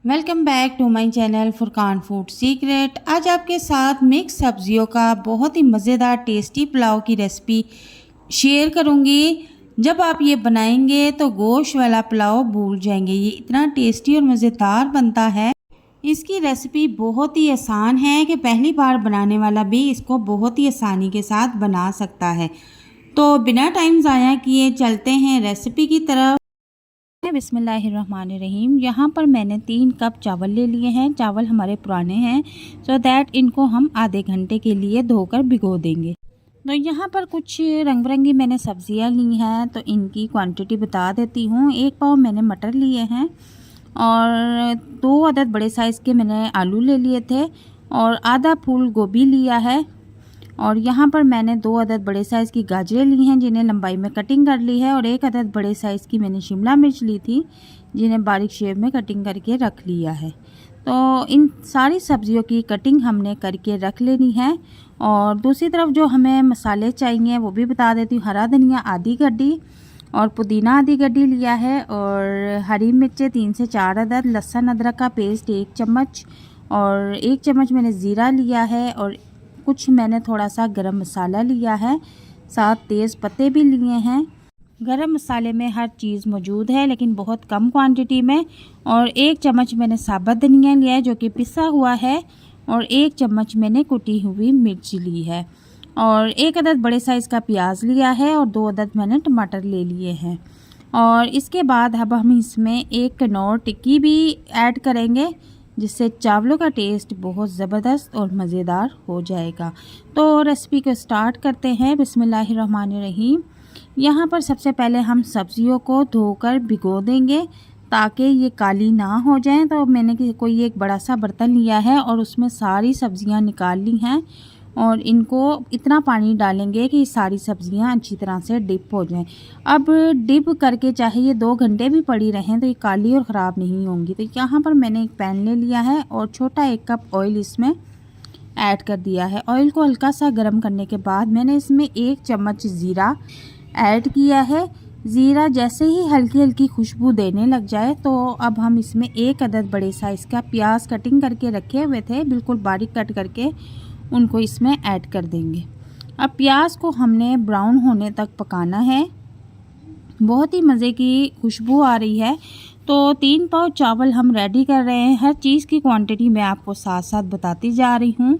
Welcome back to my channel Furqan food secret. आज आपके साथ मिक्स सब्जियों का बहुत ही मज़ेदार टेस्टी पुलाव की रेसिपी शेयर करूंगी। जब आप ये बनाएंगे तो गोश्त वाला पुलाव भूल जाएंगे। ये इतना टेस्टी और मज़ेदार बनता है। इसकी रेसिपी बहुत ही आसान है कि पहली बार बनाने वाला भी इसको बहुत ही आसानी के साथ बना सकता है। तो बिना टाइम ज़ाया किए चलते हैं रेसिपी की तरफ। बिस्मिल्लाहिर्रहमानिर्रहीम। यहाँ पर मैंने 3 कप चावल ले लिए हैं। चावल हमारे पुराने हैं, सो दैट इनको हम आधे घंटे के लिए धोकर भिगो देंगे। तो यहाँ पर कुछ रंग बिरंगी मैंने सब्जियाँ ली हैं, तो इनकी क्वांटिटी बता देती हूँ। 1 पाव मैंने मटर लिए हैं और 2 अदद बड़े साइज़ के मैंने आलू ले लिए थे और आधा फूल गोभी लिया है। और यहाँ पर मैंने 2 अदद बड़े साइज़ की गाजरें ली हैं जिन्हें लंबाई में कटिंग कर ली है, और 1 अदद बड़े साइज़ की मैंने शिमला मिर्च ली थी जिन्हें बारीक शेप में कटिंग करके रख लिया है। तो इन सारी सब्जियों की कटिंग हमने करके रख लेनी है। और दूसरी तरफ जो हमें मसाले चाहिए वो भी बता देती हूँ। हरा धनिया आधी गड्डी और पुदीना आधी गड्डी लिया है, और हरी मिर्चें 3 से 4 अदद, लहसुन अदरक का पेस्ट 1 चम्मच, और 1 चम्मच मैंने ज़ीरा लिया है, और कुछ मैंने थोड़ा सा गरम मसाला लिया है, साथ तेज़ पत्ते भी लिए हैं। गरम मसाले में हर चीज़ मौजूद है लेकिन बहुत कम क्वांटिटी में। और 1 चम्मच मैंने साबुत धनिया लिया है जो कि पिसा हुआ है, और 1 चम्मच मैंने कुटी हुई मिर्च ली है, और 1 अदद बड़े साइज़ का प्याज लिया है, और 2 अदद मैंने टमाटर ले लिए हैं। और इसके बाद अब हम इसमें 1 कनौर टिक्की भी ऐड करेंगे जिससे चावलों का टेस्ट बहुत ज़बरदस्त और मज़ेदार हो जाएगा। तो रेसिपी को स्टार्ट करते हैं। बिस्मिल्लाहिर्रहमानिर्रहीम। यहाँ पर सबसे पहले हम सब्जियों को धोकर भिगो देंगे ताकि ये काली ना हो जाएं। तो मैंने कोई एक बड़ा सा बर्तन लिया है और उसमें सारी सब्जियाँ निकाल ली हैं, और इनको इतना पानी डालेंगे कि सारी सब्जियां अच्छी तरह से डिप हो जाएं। अब डिप करके चाहे ये 2 घंटे भी पड़ी रहें तो ये काली और ख़राब नहीं होंगी। तो यहाँ पर मैंने एक पैन ले लिया है और छोटा 1 कप ऑयल इसमें ऐड कर दिया है। ऑयल को हल्का सा गर्म करने के बाद मैंने इसमें 1 चम्मच ज़ीरा ऐड किया है। ज़ीरा जैसे ही हल्की हल्की खुशबू देने लग जाए तो अब हम इसमें 1 अदद बड़े साइज़ का प्याज कटिंग करके रखे हुए थे, बिल्कुल बारीक कट करके, उनको इसमें ऐड कर देंगे। अब प्याज को हमने ब्राउन होने तक पकाना है। बहुत ही मज़े की खुशबू आ रही है। तो 3 पाव चावल हम रेडी कर रहे हैं। हर चीज़ की क्वांटिटी मैं आपको साथ साथ बताती जा रही हूँ।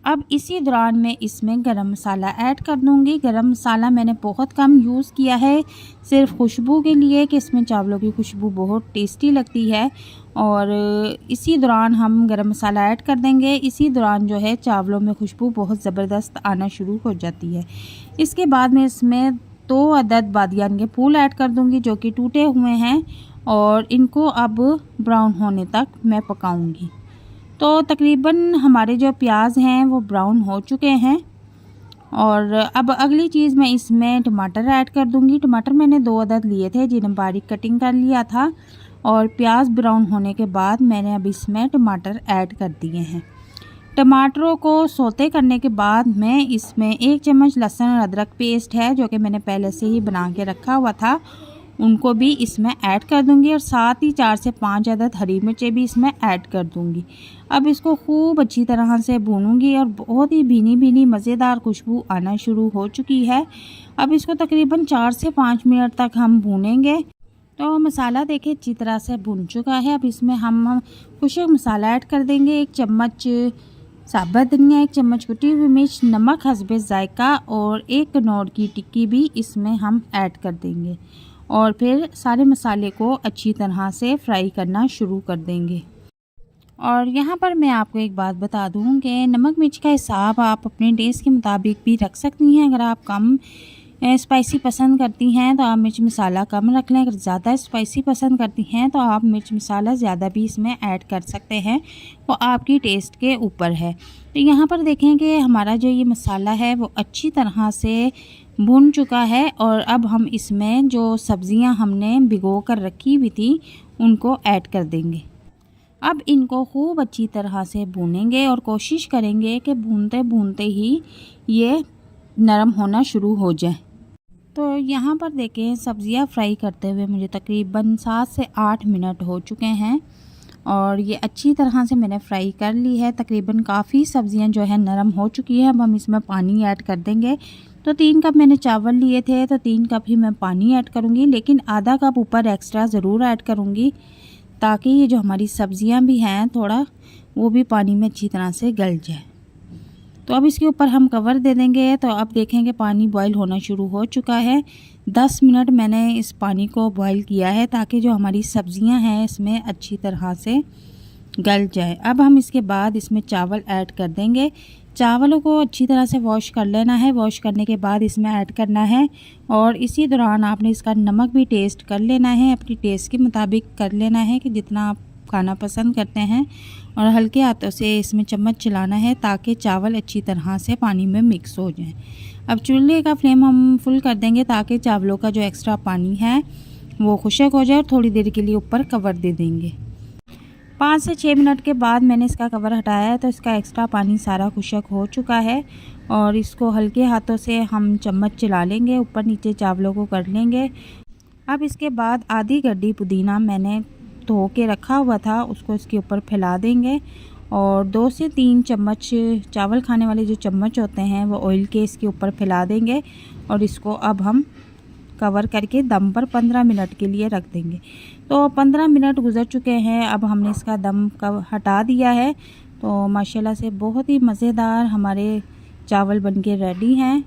अब इसी दौरान मैं इसमें गरम मसाला ऐड कर दूंगी। गरम मसाला मैंने बहुत कम यूज़ किया है, सिर्फ खुशबू के लिए कि इसमें चावलों की खुशबू बहुत टेस्टी लगती है। और इसी दौरान हम गरम मसाला ऐड कर देंगे। इसी दौरान जो है चावलों में खुशबू बहुत ज़बरदस्त आना शुरू हो जाती है। इसके बाद मैं इसमें 2 अदद बादियान के फूल ऐड कर दूंगी जो कि टूटे हुए हैं, और इनको अब ब्राउन होने तक मैं पकाऊंगी। तो तकरीबन हमारे जो प्याज हैं वो ब्राउन हो चुके हैं। और अब अगली चीज़ मैं इसमें टमाटर ऐड कर दूंगी। टमाटर मैंने 2 अदद लिए थे जिन्हें बारीक कटिंग कर लिया था, और प्याज ब्राउन होने के बाद मैंने अब इसमें टमाटर ऐड कर दिए हैं। टमाटरों को सौते करने के बाद मैं इसमें 1 चम्मच लहसुन और अदरक पेस्ट है जो कि मैंने पहले से ही बना के रखा हुआ था, उनको भी इसमें ऐड कर दूंगी, और साथ ही 4 से 5 अदद हरी मिर्चें भी इसमें ऐड कर दूंगी। अब इसको खूब अच्छी तरह से भूनूंगी, और बहुत ही भीनी भीनी मज़ेदार खुशबू आना शुरू हो चुकी है। अब इसको तकरीबन 4 से 5 मिनट तक हम भूनेंगे। तो मसाला देखिए अच्छी तरह से भुन चुका है। अब इसमें हम खुशक मसाला ऐड कर देंगे। 1 चम्मच साबुत धनिया, 1 चम्मच कुटी हुई मिर्च, नमक हस्बे ज़ायका, और 1 कनौर की टिक्की भी इसमें हम ऐड कर देंगे, और फिर सारे मसाले को अच्छी तरह से फ्राई करना शुरू कर देंगे। और यहाँ पर मैं आपको एक बात बता दूँ कि नमक मिर्च का हिसाब आप अपने टेस्ट के मुताबिक भी रख सकती हैं। अगर आप कम स्पाइसी पसंद करती हैं तो आप मिर्च मसाला कम रख लें। अगर ज़्यादा स्पाइसी पसंद करती हैं तो आप मिर्च मसाला ज़्यादा भी इसमें ऐड कर सकते हैं, वो आपकी टेस्ट के ऊपर है। तो यहाँ पर देखें कि हमारा जो ये मसाला है वो अच्छी तरह से भुन चुका है, और अब हम इसमें जो सब्ज़ियाँ हमने भिगो कर रखी हुई थी उनको ऐड कर देंगे। अब इनको खूब अच्छी तरह से भूनेंगे और कोशिश करेंगे कि भूनते भूनते ही ये नरम होना शुरू हो जाए। तो यहाँ पर देखें सब्ज़ियाँ फ्राई करते हुए मुझे तकरीबन 7 से 8 मिनट हो चुके हैं, और ये अच्छी तरह से मैंने फ्राई कर ली है। तकरीबन काफ़ी सब्ज़ियां जो है नरम हो चुकी है। अब हम इसमें पानी ऐड कर देंगे। तो 3 कप मैंने चावल लिए थे, तो 3 कप ही मैं पानी ऐड करूँगी, लेकिन आधा कप ऊपर एक्स्ट्रा ज़रूर ऐड करूँगी, ताकि ये जो हमारी सब्ज़ियां भी हैं थोड़ा वो भी पानी में अच्छी तरह से गल जाए। तो अब इसके ऊपर हम कवर दे देंगे। तो अब देखेंगे पानी बॉईल होना शुरू हो चुका है। 10 मिनट मैंने इस पानी को बॉईल किया है, ताकि जो हमारी सब्ज़ियां हैं इसमें अच्छी तरह से गल जाए। अब हम इसके बाद इसमें चावल ऐड कर देंगे। चावलों को अच्छी तरह से वॉश कर लेना है। वॉश करने के बाद इसमें ऐड करना है, और इसी दौरान आपने इसका नमक भी टेस्ट कर लेना है। अपनी टेस्ट के मुताबिक कर लेना है कि जितना आप खाना पसंद करते हैं, और हल्के हाथों से इसमें चम्मच चलाना है, ताकि चावल अच्छी तरह से पानी में मिक्स हो जाएं। अब चूल्हे का फ्लेम हम फुल कर देंगे, ताकि चावलों का जो एक्स्ट्रा पानी है वो खुश्क हो जाए, और थोड़ी देर के लिए ऊपर कवर दे देंगे। 5 से 6 मिनट के बाद मैंने इसका कवर हटाया है, तो इसका एक्स्ट्रा पानी सारा खुश्क हो चुका है। और इसको हल्के हाथों से हम चम्मच चला लेंगे, ऊपर नीचे चावलों को कर लेंगे। अब इसके बाद आधी गड्डी पुदीना मैंने धो के रखा हुआ था, उसको इसके ऊपर फैला देंगे, और 2 से 3 चम्मच चावल खाने वाले जो चम्मच होते हैं वो ऑयल के इसके ऊपर फैला देंगे, और इसको अब हम कवर करके दम पर 15 मिनट के लिए रख देंगे। तो 15 मिनट गुजर चुके हैं। अब हमने इसका दम हटा दिया है। तो माशाल्लाह से बहुत ही मज़ेदार हमारे चावल बनके रेडी हैं।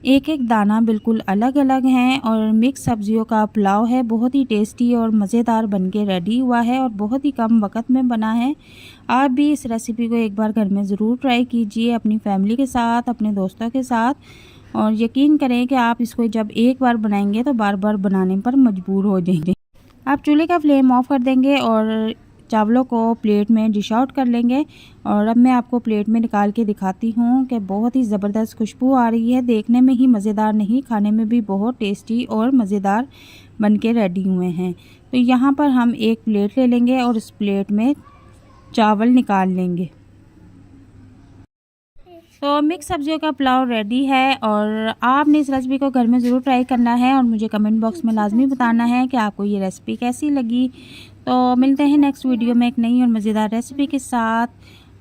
एक एक दाना बिल्कुल अलग अलग हैं, और मिक्स सब्जियों का पुलाव है, बहुत ही टेस्टी और मज़ेदार बनके रेडी हुआ है, और बहुत ही कम वक्त में बना है। आप भी इस रेसिपी को एक बार घर में ज़रूर ट्राई कीजिए, अपनी फैमिली के साथ, अपने दोस्तों के साथ, और यकीन करें कि आप इसको जब एक बार बनाएंगे तो बार बार बनाने पर मजबूर हो जाएंगे। आप चूल्हे का फ्लेम ऑफ कर देंगे, और चावलों को प्लेट में डिश आउट कर लेंगे। और अब मैं आपको प्लेट में निकाल के दिखाती हूँ कि बहुत ही ज़बरदस्त खुशबू आ रही है। देखने में ही मज़ेदार नहीं, खाने में भी बहुत टेस्टी और मज़ेदार बनके रेडी हुए हैं। तो यहाँ पर हम एक प्लेट ले लेंगे, और इस प्लेट में चावल निकाल लेंगे। तो मिक्स सब्जियों का पुलाव रेडी है, और आपने इस रेसिपी को घर में ज़रूर ट्राई करना है, और मुझे कमेंट बॉक्स में लाजमी बताना है कि आपको ये रेसिपी कैसी लगी। तो मिलते हैं नेक्स्ट वीडियो में एक नई और मज़ेदार रेसिपी के साथ।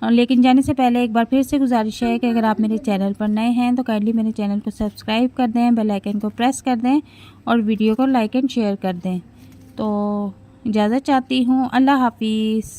लेकिन जाने से पहले एक बार फिर से गुजारिश है कि अगर आप मेरे चैनल पर नए हैं तो काइंडली मेरे चैनल को सब्सक्राइब कर दें, बेल आइकन को प्रेस कर दें, और वीडियो को लाइक एंड शेयर कर दें। तो इजाज़त चाहती हूँ। अल्लाह हाफिज़।